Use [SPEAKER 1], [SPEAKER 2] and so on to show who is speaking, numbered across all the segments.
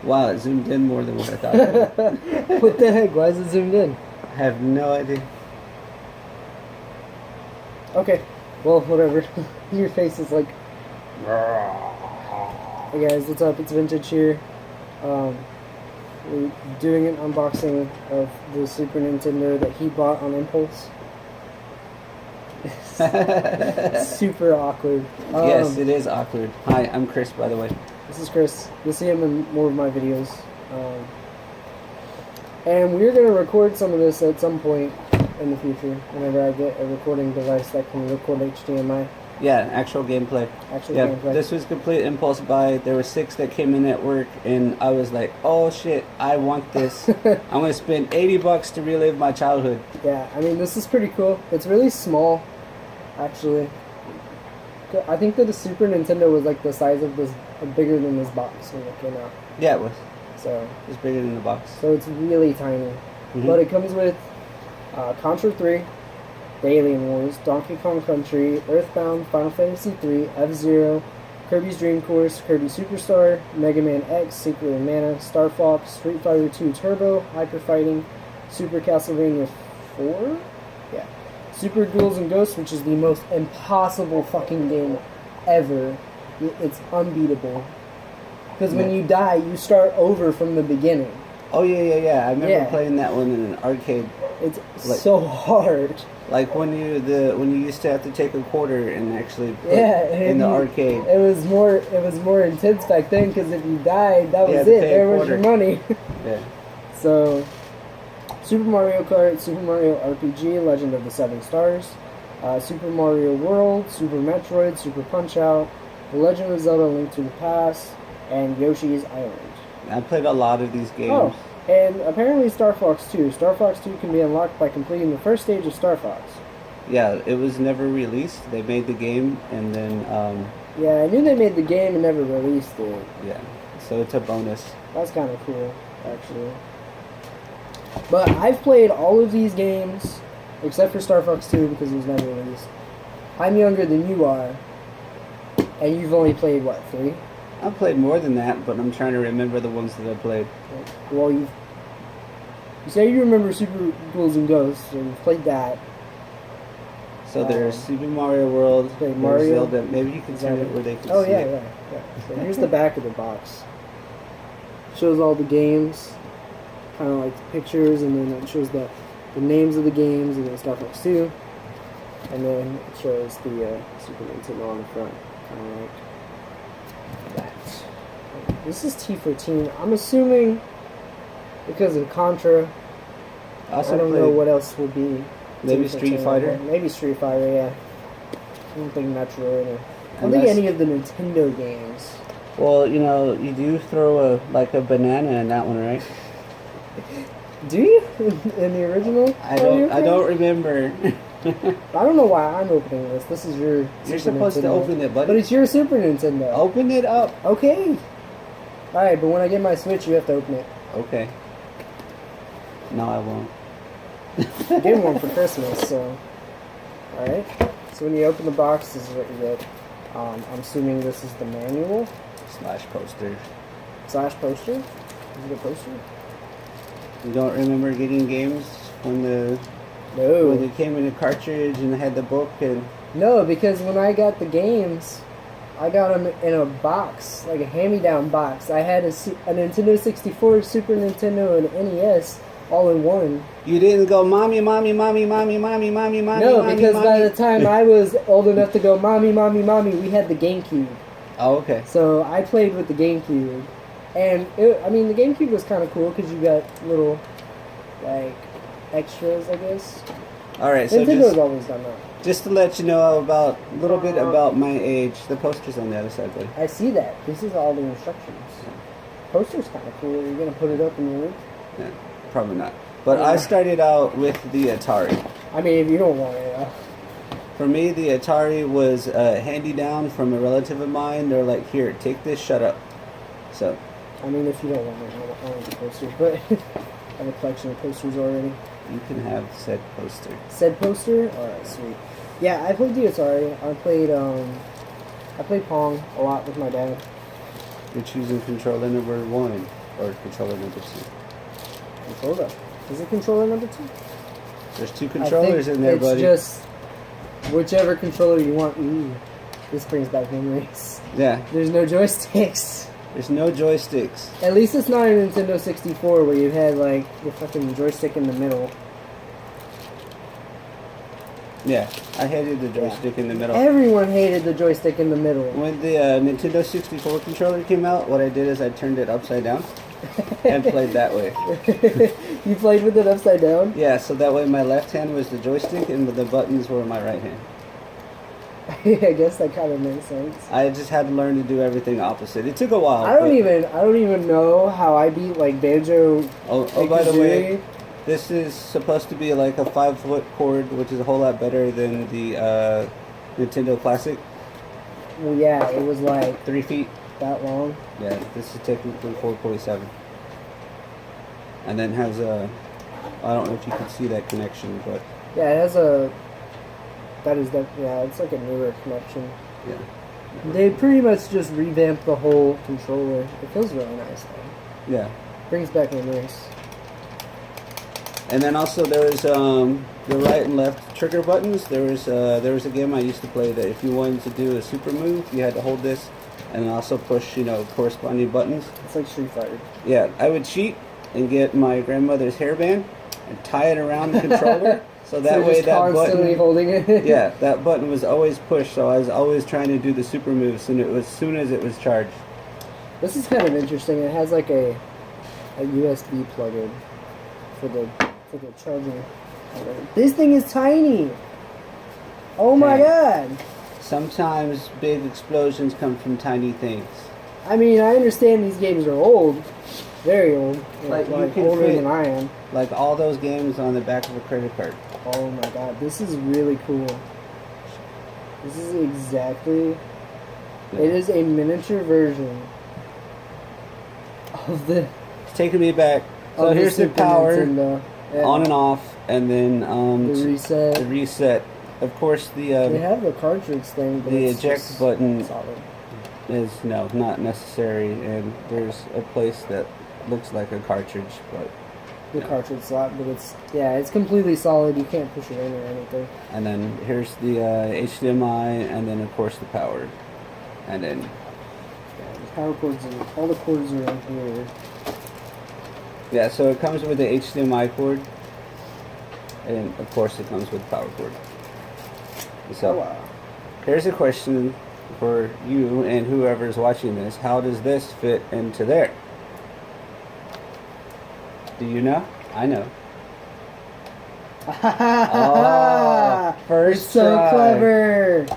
[SPEAKER 1] Wow, it zoomed in more than what I thought.
[SPEAKER 2] What the heck? Why is it zoomed in?
[SPEAKER 1] I have no idea.
[SPEAKER 2] Okay. Well, whatever. Your face is like... Hey guys, what's up? It's Vintage here. We're doing an unboxing of the Super Nintendo that he bought on impulse. Super awkward.
[SPEAKER 1] Yes, it is awkward. Hi, I'm Chris, by the way.
[SPEAKER 2] This is Chris. You'll see him in more of my videos. And we're going to record some of this at some point in the future, whenever I get a recording device that can record HDMI.
[SPEAKER 1] Yeah, actual gameplay.
[SPEAKER 2] Gameplay.
[SPEAKER 1] This was complete impulse buy. There were 6 that came in at work, and I was like, oh shit, I want this. I'm going to spend $80 to relive my childhood.
[SPEAKER 2] Yeah, I mean, this is pretty cool. It's really small, actually. I think that the Super Nintendo was like the size of this, bigger than this box when it came out.
[SPEAKER 1] Yeah, it was.
[SPEAKER 2] So
[SPEAKER 1] It was bigger than the box.
[SPEAKER 2] So it's really tiny.
[SPEAKER 1] Mm-hmm.
[SPEAKER 2] But it comes with Contra 3, The Alien Wars, Donkey Kong Country, Earthbound, Final Fantasy 3, F-Zero, Kirby's Dream Course, Kirby Superstar, Mega Man X, Secret of Mana, Star Fox, Street Fighter 2 Turbo, Hyper Fighting, Super Castlevania 4? Yeah. Super Ghouls and Ghosts, which is the most impossible fucking game ever. It's unbeatable. Because when you die, you start over from the beginning.
[SPEAKER 1] Oh, yeah. I remember playing that one in an arcade.
[SPEAKER 2] It's so hard.
[SPEAKER 1] Like when you used to have to take a quarter and actually put in the arcade.
[SPEAKER 2] It was more intense back then because if you died, that was it. There was your money.
[SPEAKER 1] Yeah.
[SPEAKER 2] So, Super Mario Kart, Super Mario RPG, Legend of the Seven Stars, Super Mario World, Super Metroid, Super Punch Out, The Legend of Zelda: Link to the Past, and Yoshi's Island.
[SPEAKER 1] I played a lot of these games.
[SPEAKER 2] Oh, and apparently Star Fox 2. Star Fox 2 can be unlocked by completing the first stage of Star Fox.
[SPEAKER 1] Yeah, it was never released. They made the game and then...
[SPEAKER 2] yeah, I knew they made the game and never released it.
[SPEAKER 1] Yeah, so it's a bonus.
[SPEAKER 2] That's kind of cool, actually. But I've played all of these games, except for Star Fox 2 because it was never released. I'm younger than you are, and you've only played, what, 3?
[SPEAKER 1] I played more than that, but I'm trying to remember the ones that I played.
[SPEAKER 2] Well, you say you remember Super Ghouls and Ghosts, so you've played that.
[SPEAKER 1] So there's Super Mario World, there's
[SPEAKER 2] Mario,
[SPEAKER 1] Zelda. Maybe you can turn it where they can
[SPEAKER 2] see
[SPEAKER 1] it.
[SPEAKER 2] Yeah. So here's the back of the box. Shows all the games, kind of like the pictures, and then it shows the names of the games, and then Star Fox 2. And then it shows the Super Nintendo on the front, kind of like that. This is T14. I'm assuming because of Contra. I don't know what else will be.
[SPEAKER 1] Maybe Street Fighter?
[SPEAKER 2] Maybe Street Fighter, yeah. I don't think Metroid. I don't think any of the Nintendo games.
[SPEAKER 1] Well, you do throw a banana in that one, right?
[SPEAKER 2] Do you? In the original?
[SPEAKER 1] I don't remember.
[SPEAKER 2] I don't know why I'm opening this. This is your
[SPEAKER 1] You're supposed to open it, buddy.
[SPEAKER 2] But it's your Super Nintendo.
[SPEAKER 1] Open it up.
[SPEAKER 2] Okay. Alright, but when I get my Switch, you have to open it.
[SPEAKER 1] Okay. No, I won't.
[SPEAKER 2] I gave one for Christmas, so... Alright. So when you open the box, this is what you get. I'm assuming this is the manual.
[SPEAKER 1] / poster.
[SPEAKER 2] / poster? Is it a poster?
[SPEAKER 1] You don't remember getting games when they came in a cartridge and had the book and...
[SPEAKER 2] No, because when I got the games, I got them in a box, like a hand-me-down box. I had a Nintendo 64, Super Nintendo, and NES all in one.
[SPEAKER 1] You didn't go, mommy, mommy, mommy, mommy, mommy, mommy, mommy,
[SPEAKER 2] No,
[SPEAKER 1] mommy,
[SPEAKER 2] because
[SPEAKER 1] mommy.
[SPEAKER 2] by the time I was old enough to go, mommy, mommy, mommy, we had the GameCube.
[SPEAKER 1] Oh, okay.
[SPEAKER 2] So I played with the GameCube. And, the GameCube was kind of cool because you got little, like, extras, I guess.
[SPEAKER 1] Alright, so
[SPEAKER 2] Nintendo's always done that.
[SPEAKER 1] Just to let you know a little bit about my age, the poster's on the other side, buddy.
[SPEAKER 2] I see that. This is all the instructions. Poster's kind of cool. Are you going to put it up in your room?
[SPEAKER 1] Yeah, probably not. But I started out with the Atari.
[SPEAKER 2] I mean, if you don't want it.
[SPEAKER 1] For me, the Atari was handy-down from a relative of mine. They're like, here, take this, shut up. So.
[SPEAKER 2] I mean, if you don't want it, I don't want the posters, but I have a collection of posters already.
[SPEAKER 1] You can have said poster.
[SPEAKER 2] Said poster? Alright, sweet. Yeah, I played the Atari. I played Pong a lot with my dad.
[SPEAKER 1] You're choosing controller number 1. or controller number 2.
[SPEAKER 2] Controller. Is it controller number 2?
[SPEAKER 1] There's 2 controllers in there,
[SPEAKER 2] it's
[SPEAKER 1] buddy.
[SPEAKER 2] Just whichever controller you want. Ooh, this brings back memories.
[SPEAKER 1] Yeah.
[SPEAKER 2] There's no joysticks.
[SPEAKER 1] There's no joysticks.
[SPEAKER 2] At least it's not a Nintendo 64 where you had like the fucking joystick in the middle.
[SPEAKER 1] Yeah, I hated the joystick in the middle.
[SPEAKER 2] Everyone hated the joystick in the middle.
[SPEAKER 1] When the Nintendo 64 controller came out, what I did is I turned it upside down and played that way.
[SPEAKER 2] You played with it upside down?
[SPEAKER 1] Yeah, so that way my left hand was the joystick and the buttons were my right hand.
[SPEAKER 2] I guess that kind of makes sense.
[SPEAKER 1] I just had to learn to do everything opposite. It took a while.
[SPEAKER 2] I don't even know how I beat like Banjo.
[SPEAKER 1] Oh, by the way, this is supposed to be like a 5-foot cord, which is a whole lot better than the Nintendo Classic.
[SPEAKER 2] Well, yeah, it was like
[SPEAKER 1] 3 feet.
[SPEAKER 2] that long.
[SPEAKER 1] Yeah, this is technically 4.7. And then has a, I don't know if you can see that connection, but
[SPEAKER 2] Yeah, it has a. Yeah, it's like a newer connection.
[SPEAKER 1] yeah.
[SPEAKER 2] They pretty much just revamped the whole controller. It feels really nice though.
[SPEAKER 1] Yeah.
[SPEAKER 2] Brings back memories.
[SPEAKER 1] And then also there was the right and left trigger buttons. There was a game I used to play that if you wanted to do a super move, you had to hold this and then also push, corresponding buttons.
[SPEAKER 2] It's like Street Fighter.
[SPEAKER 1] Yeah, I would cheat and get my grandmother's hairband and tie it around the controller. So that way that
[SPEAKER 2] constantly
[SPEAKER 1] button,
[SPEAKER 2] holding it.
[SPEAKER 1] yeah, that button was always pushed. So I was always trying to do the super moves, and it was as soon as it was charged.
[SPEAKER 2] This is kind of interesting. It has like a USB plug-in for the charging. This thing is tiny. Oh my god!
[SPEAKER 1] Sometimes big explosions come from tiny things.
[SPEAKER 2] I mean, I understand these games are old, very old,
[SPEAKER 1] Like,
[SPEAKER 2] like
[SPEAKER 1] you can
[SPEAKER 2] older
[SPEAKER 1] fit-
[SPEAKER 2] than I am.
[SPEAKER 1] Like all those games on the back of a credit card.
[SPEAKER 2] Oh my god, this is really cool. This is exactly.
[SPEAKER 1] Yeah.
[SPEAKER 2] It is a miniature version of the.
[SPEAKER 1] It's taking me back. So
[SPEAKER 2] of
[SPEAKER 1] here's the
[SPEAKER 2] Super
[SPEAKER 1] power,
[SPEAKER 2] Nintendo. Yeah.
[SPEAKER 1] on and off, and then
[SPEAKER 2] The reset.
[SPEAKER 1] the reset. Of course,
[SPEAKER 2] They
[SPEAKER 1] the
[SPEAKER 2] have the cartridge thing, but
[SPEAKER 1] the
[SPEAKER 2] it's
[SPEAKER 1] eject
[SPEAKER 2] just
[SPEAKER 1] button
[SPEAKER 2] solid.
[SPEAKER 1] is not necessary, and there's a place that looks like a cartridge, but
[SPEAKER 2] The
[SPEAKER 1] yeah.
[SPEAKER 2] cartridge slot, but it's completely solid. You can't push it in or anything.
[SPEAKER 1] And then here's the HDMI, and then of course the power, and then
[SPEAKER 2] Yeah, the power cords and all the cords are in here.
[SPEAKER 1] yeah. So it comes with the HDMI cord, and of course it comes with the power cord. So
[SPEAKER 2] Oh wow.
[SPEAKER 1] here's a question for you and whoever's watching this: how does this fit into there? Do you know? I know. Oh, first
[SPEAKER 2] It's so
[SPEAKER 1] try.
[SPEAKER 2] clever.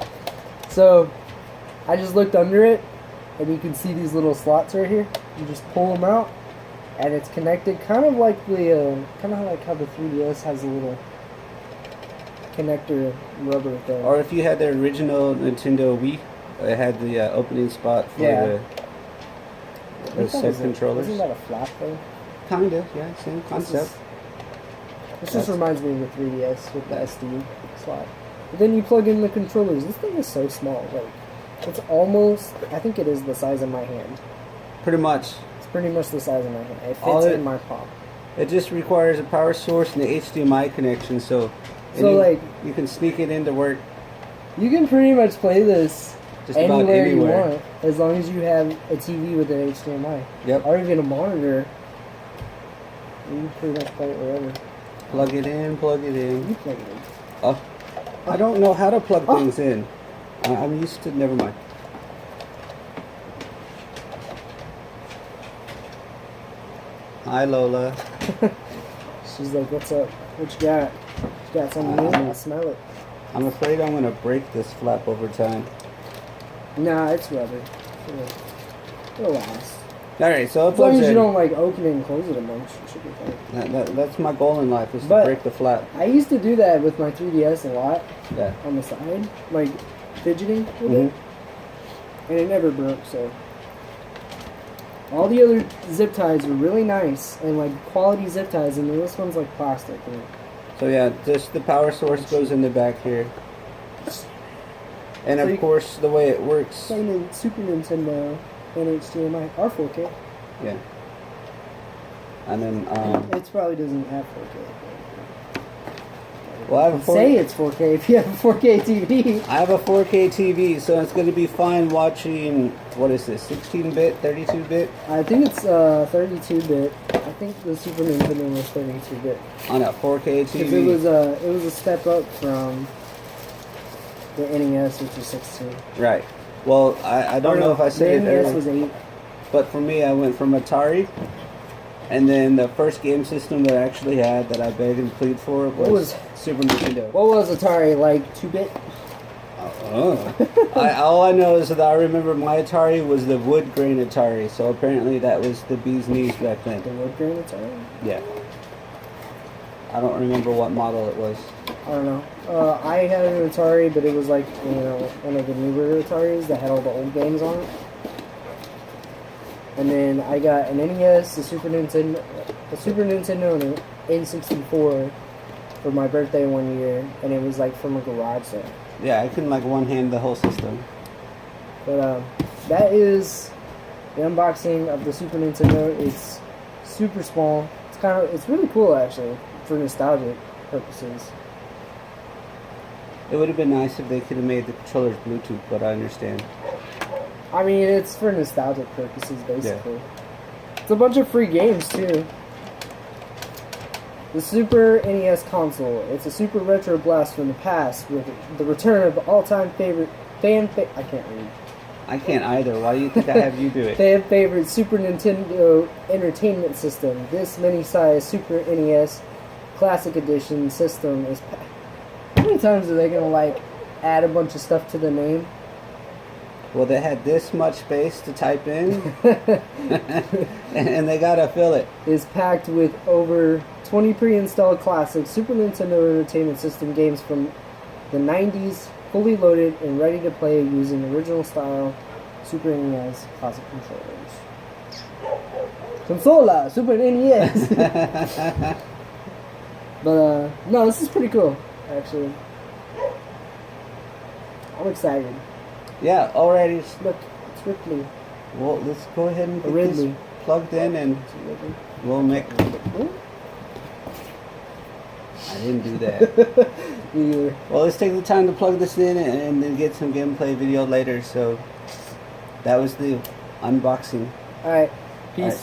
[SPEAKER 2] So, I just looked under it, and you can see these little slots right here. You just pull them out, and it's connected, kind of like how the 3DS has a little connector rubber thing.
[SPEAKER 1] Or if you had the original Nintendo Wii, it had the opening spot for
[SPEAKER 2] Yeah.
[SPEAKER 1] the
[SPEAKER 2] I think that
[SPEAKER 1] set
[SPEAKER 2] was
[SPEAKER 1] controllers.
[SPEAKER 2] Isn't that a flap thing?
[SPEAKER 1] Kinda, yeah, same concept.
[SPEAKER 2] This just reminds me of the 3DS with the SD slot. But then you plug in the controllers. This thing is so small. Like, it's almost, I think it is the size of my hand.
[SPEAKER 1] Pretty much.
[SPEAKER 2] It's pretty much the size of my hand. It
[SPEAKER 1] All
[SPEAKER 2] fits
[SPEAKER 1] it-
[SPEAKER 2] in my palm.
[SPEAKER 1] It just requires a power source and the HDMI connection, so you can sneak it into work
[SPEAKER 2] You can pretty much play this
[SPEAKER 1] just about
[SPEAKER 2] anywhere you
[SPEAKER 1] anywhere.
[SPEAKER 2] want, as long as you have a TV with an HDMI.
[SPEAKER 1] Yep.
[SPEAKER 2] Or even a monitor. You can pretty much play it wherever.
[SPEAKER 1] Plug it in, plug it in.
[SPEAKER 2] You play it in.
[SPEAKER 1] Oh, I don't know how to plug things in. I'm used to, never mind. Hi Lola.
[SPEAKER 2] She's like, what's up? What you got? You got something new? I smell it.
[SPEAKER 1] I'm afraid I'm gonna break this flap over time.
[SPEAKER 2] Nah, it's rubber. It'll last.
[SPEAKER 1] Alright, so it
[SPEAKER 2] As long
[SPEAKER 1] plugs
[SPEAKER 2] as you
[SPEAKER 1] in.
[SPEAKER 2] don't like open it and close it a bunch, it should be fine.
[SPEAKER 1] That's my goal in life, is to
[SPEAKER 2] But-
[SPEAKER 1] break the flap.
[SPEAKER 2] I used to do that with my 3DS a lot
[SPEAKER 1] Yeah.
[SPEAKER 2] on the side, like fidgeting with
[SPEAKER 1] Mhm.
[SPEAKER 2] it, and it never broke. So all the other zip ties were really nice and like quality zip ties, and this one's like plastic. And
[SPEAKER 1] So yeah, just the power source goes in the back here. And
[SPEAKER 2] So
[SPEAKER 1] of
[SPEAKER 2] you-
[SPEAKER 1] course, the way it works,
[SPEAKER 2] playing in Super Nintendo and HDMI or 4K.
[SPEAKER 1] yeah. And then,
[SPEAKER 2] It probably doesn't have 4K.
[SPEAKER 1] well, I have a
[SPEAKER 2] Say it's 4K if you have a 4K TV.
[SPEAKER 1] I have a 4K TV, so it's going to be fine watching, what is this, 16-bit, 32-bit?
[SPEAKER 2] I think it's 32-bit. I think the Super Nintendo was 32-bit.
[SPEAKER 1] On a 4K TV?
[SPEAKER 2] Because it was a step up from the NES, which was 16.
[SPEAKER 1] Right. Well, I don't know if I said
[SPEAKER 2] the
[SPEAKER 1] it
[SPEAKER 2] NES
[SPEAKER 1] earlier,
[SPEAKER 2] was 8.
[SPEAKER 1] but for me, I went from Atari, and then the first game system that I actually had that I begged and pleaded for was Super Nintendo.
[SPEAKER 2] What was Atari, like 2-bit?
[SPEAKER 1] All I know is that I remember my Atari was the wood grain Atari, so apparently that was the bee's knees back then.
[SPEAKER 2] The wood grain Atari?
[SPEAKER 1] Yeah. I don't remember what model it was.
[SPEAKER 2] I don't know. I had an Atari, but it was like, you know, one of the newer Ataris that had all the old games on it. And then I got an NES, a Super Nintendo, and an N64 for my birthday one year, and it was like from a garage sale.
[SPEAKER 1] Yeah, I couldn't like one hand the whole system.
[SPEAKER 2] But that is the unboxing of the Super Nintendo. It's super small. It's really cool actually for nostalgic purposes.
[SPEAKER 1] It would have been nice if they could have made the controllers Bluetooth, but I understand.
[SPEAKER 2] I mean, it's for nostalgic purposes basically. Yeah. It's a bunch of free games too. The Super NES console. It's a super retro blast from the past with the return of all-time favorite I can't read.
[SPEAKER 1] I can't either. Why do you think I have you do it?
[SPEAKER 2] Fan favorite Super Nintendo Entertainment System. This mini-sized Super NES Classic Edition system is. How many times are they gonna like add a bunch of stuff to the name?
[SPEAKER 1] Well, they had this much space to type in, and they gotta fill it.
[SPEAKER 2] Is packed with over 20 pre-installed classic Super Nintendo Entertainment System games from the 90s, fully loaded and ready to play using original style Super NES classic controllers. Consola, Super NES! But, no, this is pretty cool, actually. I'm excited.
[SPEAKER 1] Yeah, already.
[SPEAKER 2] Look, it's Ripley.
[SPEAKER 1] Well, let's go ahead and get
[SPEAKER 2] Ridley.
[SPEAKER 1] this plugged in, and we'll make. I didn't do that. Well, let's take the time to plug this in and then get some gameplay video later. So that was the unboxing.
[SPEAKER 2] Alright, peace.
[SPEAKER 1] All right.